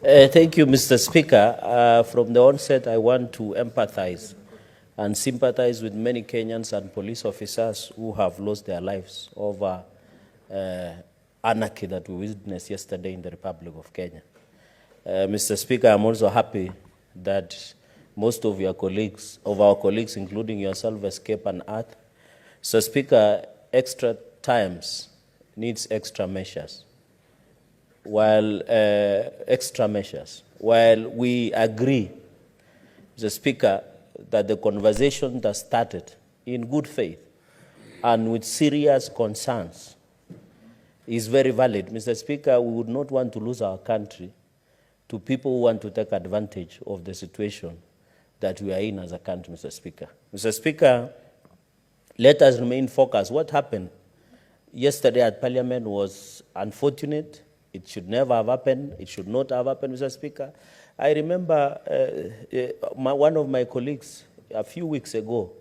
Thank you, Mr. Speaker. From the onset, I want to empathize and sympathize with many Kenyans and police officers who have lost their lives over anarchy that we witnessed yesterday in the Republic of Kenya. Mr. Speaker, I'm also happy that most of our colleagues, including yourself, escaped unearthed. So, Speaker, extra times needs extra measures. While we agree, Mr. Speaker, that the conversation that started in good faith and with serious concerns is very valid. Mr. Speaker, we would not want to lose our country to people who want to take advantage of the situation that we are in as a country, Mr. Speaker. Mr. Speaker, let us remain focused. What happened yesterday at Parliament was unfortunate. It should never have happened. It should not have happened, Mr. Speaker. I remember one of my colleagues a few weeks ago,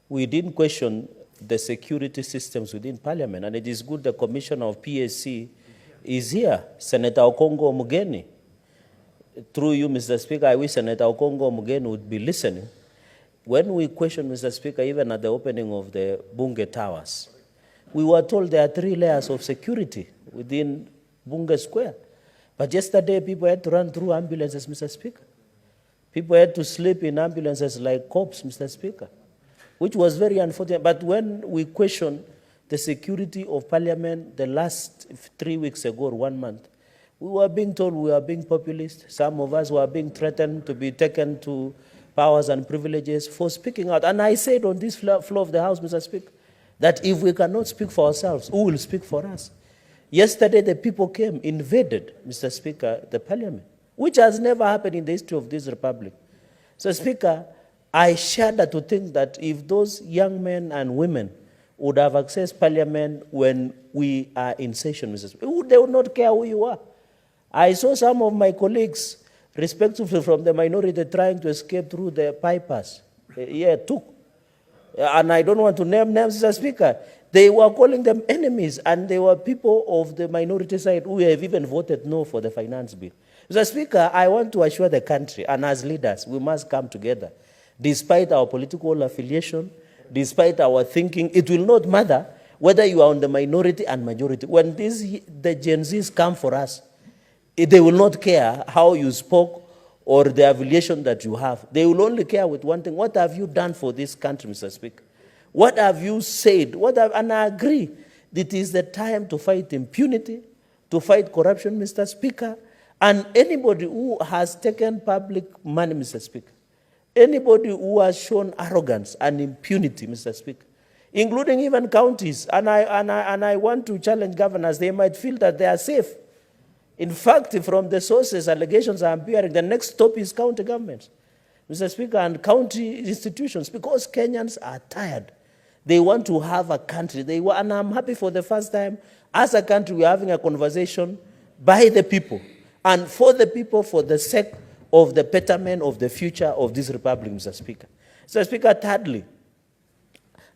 we didn't question the security systems within Parliament, and it is good the Commissioner of PSC is here, Senator Okongo Omugeni. Through you, Mr. Speaker, I wish Senator Okongo Omugeni would be listening. When we questioned, Mr. Speaker, even at the opening of the Bunge Towers, we were told there are 3 layers of security within Bunge Square. But yesterday, people had to run through ambulances, Mr. Speaker. People had to sleep in ambulances like cops, Mr. Speaker, which was very unfortunate. But when we questioned the security of Parliament the last 3 weeks ago or 1 month, we were being told we were being populist. Some of us were being threatened to be taken to powers and privileges for speaking out. And I said on this floor of the House, Mr. Speaker, that if we cannot speak for ourselves, who will speak for us? Yesterday, the people came, invaded, Mr. Speaker, the Parliament, which has never happened in the history of this republic. So, Speaker, I shudder to think that if those young men and women would have accessed Parliament when we are in session, Mr. Speaker, they would not care who you are. I saw some of my colleagues, respectively from the minority, trying to escape through the bypass. And I don't want to name names, Mr. Speaker. They were calling them enemies, and they were people of the minority side who have even voted no for the finance bill. Mr. Speaker, I want to assure the country, and as leaders, we must come together. Despite our political affiliation, despite our thinking, it will not matter whether you are on the minority and majority. When the Gen Zs come for us, they will not care how you spoke or the affiliation that you have. They will only care with one thing. What have you done for this country, Mr. Speaker? What have you said? And I agree, it is the time to fight impunity, to fight corruption, Mr. Speaker. And anybody who has taken public money, Mr. Speaker, anybody who has shown arrogance and impunity, Mr. Speaker, including even counties, and I want to challenge governors, they might feel that they are safe. In fact, from the sources, allegations I'm hearing, the next stop is county governments, Mr. Speaker, and county institutions, because Kenyans are tired. They want to have a country. And I'm happy for the first time, as a country, we're having a conversation by the people, and for the people, for the sake of the betterment of the future of this republic, Mr. Speaker. Mr. Speaker, thirdly,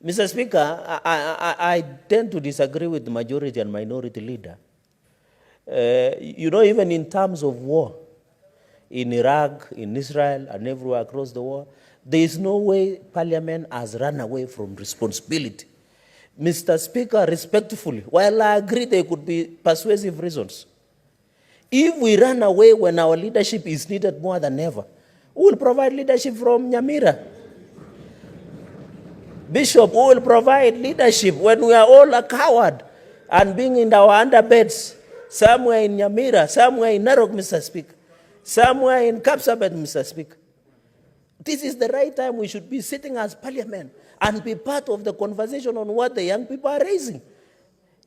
Mr. Speaker, I tend to disagree with the majority and minority leader. Even in terms of war, in Iraq, in Israel, and everywhere across the world, there is no way Parliament has run away from responsibility. Mr. Speaker, respectfully, while I agree there could be persuasive reasons, if we run away when our leadership is needed more than ever, who will provide leadership from Nyamira? Bishop, who will provide leadership when we are all a coward and being in our underbeds, somewhere in Nyamira, somewhere in Narok, Mr. Speaker, somewhere in Kapsabet, Mr. Speaker? This is the right time we should be sitting as Parliament and be part of the conversation on what the young people are raising.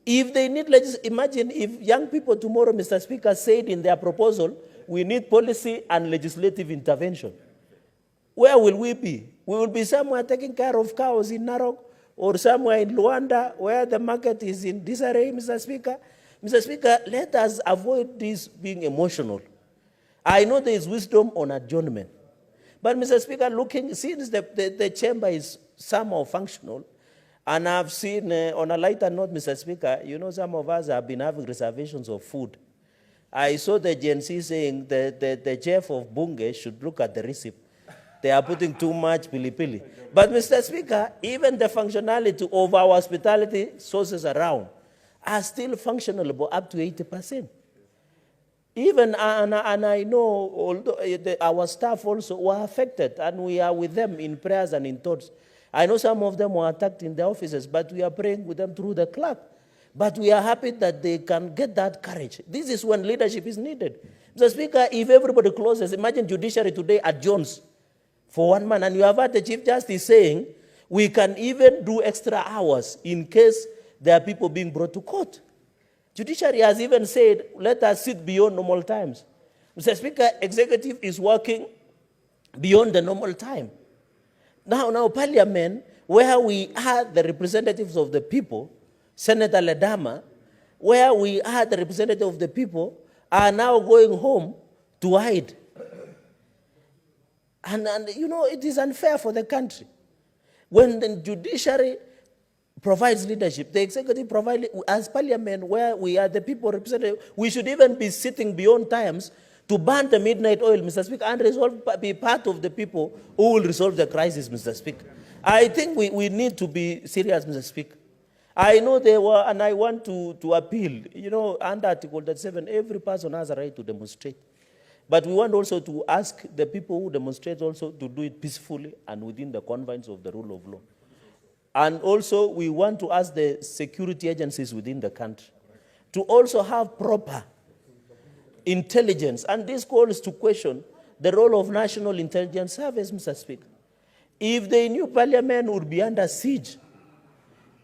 If they need imagine if young people tomorrow, Mr. Speaker, said in their proposal, we need policy and legislative intervention. Where will we be? We will be somewhere taking care of cows in Narok, or somewhere in Luanda where the market is in disarray, Mr. Speaker. Mr. Speaker, let us avoid this being emotional. I know there is wisdom on adjournment. But, Mr. Speaker, since the chamber is somehow functional, and I've seen, on a lighter note, Mr. Speaker, some of us have been having reservations of food. I saw the Gen Z saying the chief of Bunge should look at the receipt. They are putting too much pili-pili. But, Mr. Speaker, even the functionality of our hospitality sources around are still functional up to 80%. Even, and I know, although our staff also were affected, and we are with them in prayers and in thoughts. I know some of them were attacked in their offices, but we are praying with them through the clerk. But we are happy that they can get that courage. This is when leadership is needed. Mr. Speaker, if everybody closes, imagine judiciary today adjourns for 1 month, and you have had the Chief Justice saying we can even do extra hours in case there are people being brought to court. Judiciary has even said, let us sit beyond normal times. Mr. Speaker, executive is working beyond the normal time. Now Parliament, where we are the representatives of the people, Senator Ledama, where we are the representative of the people, are now going home to hide. And you know, it is unfair for the country. When the judiciary provides leadership, the executive provides, as Parliament, where we are the people represented, we should even be sitting beyond times to burn the midnight oil, Mr. Speaker, and be part of the people who will resolve the crisis, Mr. Speaker. I think we need to be serious, Mr. Speaker. I know there were, and I want to appeal, you know, under Article 37, every person has a right to demonstrate. But we want also to ask the people who demonstrate also to do it peacefully and within the confines of the rule of law. And also, we want to ask the security agencies within the country to also have proper intelligence. And this calls to question the role of National Intelligence Service, Mr. Speaker. If the new Parliament would be under siege,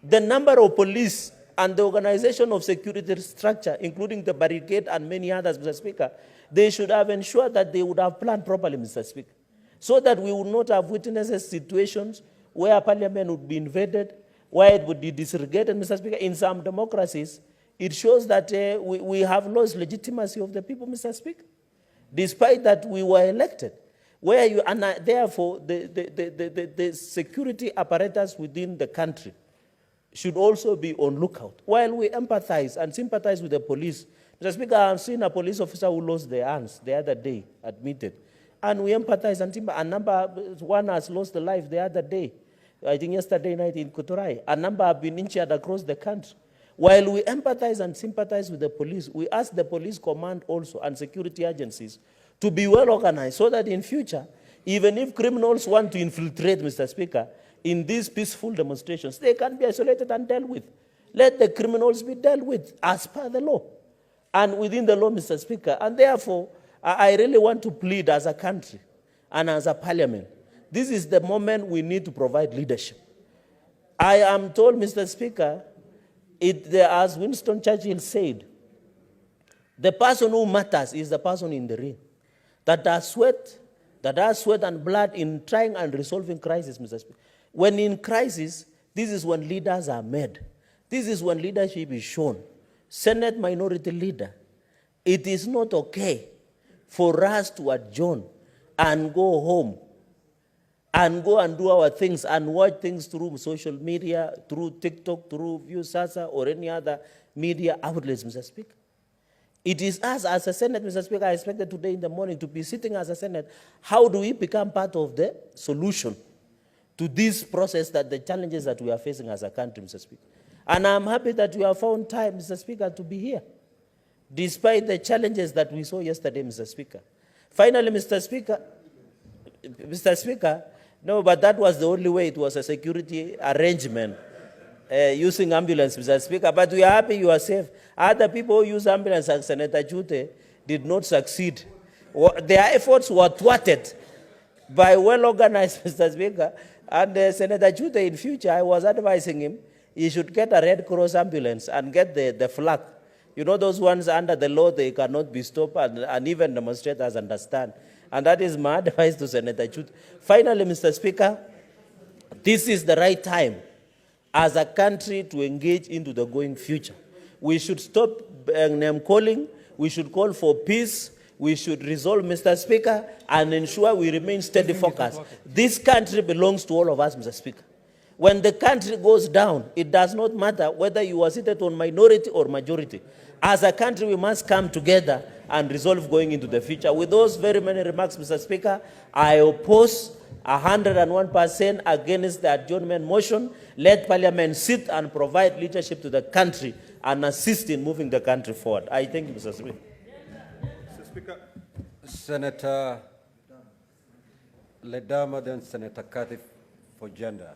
the number of police and the organization of security structure, including the barricade and many others, Mr. Speaker, they should have ensured that they would have planned properly, Mr. Speaker, so that we would not have witnessed situations where Parliament would be invaded, where it would be disregarded, Mr. Speaker. In some democracies, it shows that we have lost legitimacy of the people, Mr. Speaker, despite that we were elected. Where you, and therefore, the security apparatus within the country should also be on lookout. While we empathize and sympathize with the police, Mr. Speaker, I've seen a police officer who lost their hands the other day, admitted. And we empathize and sympathize. One has lost the life the other day, I think yesterday night in KwetuMedia. A number have been injured across the country. While we empathize and sympathize with the police, we ask the police command also and security agencies to be well organized so that in future, even if criminals want to infiltrate, Mr. Speaker, in these peaceful demonstrations, they can be isolated and dealt with. Let the criminals be dealt with as per the law and within the law, Mr. Speaker. And therefore, I really want to plead as a country and as a Parliament. This is the moment we need to provide leadership. I am told, Mr. Speaker, as Winston Churchill said, the person who matters is the person in the ring that has sweat and blood in trying and resolving crisis, Mr. Speaker. When in crisis, this is when leaders are made. This is when leadership is shown. Senate Minority Leader, it is not okay for us to adjourn and go home and go and do our things and watch things through social media, through TikTok, through Viewsasa or any other media outlets, Mr. Speaker. It is us as a Senate, Mr. Speaker, I expected today in the morning to be sitting as a Senate. How do we become part of the solution to this process, that the challenges that we are facing as a country, Mr. Speaker? And I'm happy that we have found time, Mr. Speaker, to be here, despite the challenges that we saw yesterday, Mr. Speaker. Finally, Mr. Speaker, no, but that was the only way. It was a security arrangement using ambulance, Mr. Speaker. But we are happy you are safe. Other people who use ambulance, like Senator Jute, did not succeed. Their efforts were thwarted by well-organized, Mr. Speaker. And Senator Jute, in future, I was advising him, he should get a Red Cross ambulance and get the flag. You know, those ones under the law, they cannot be stopped, and even demonstrators understand. And that is my advice to Senator Jute. Finally, Mr. Speaker, this is the right time as a country to engage into the going future. We should stop name calling. We should call for peace. We should resolve, Mr. Speaker, and ensure we remain steady focused. This country belongs to all of us, Mr. Speaker. When the country goes down, it does not matter whether you are seated on minority or majority. As a country, we must come together and resolve going into the future. With those very many remarks, Mr. Speaker, I oppose 101% against the adjournment motion. Let Parliament sit and provide leadership to the country and assist in moving the country forward. I thank you, Mr. Speaker. Mr. Speaker. Senator Ledama, then Senator Kathy for gender.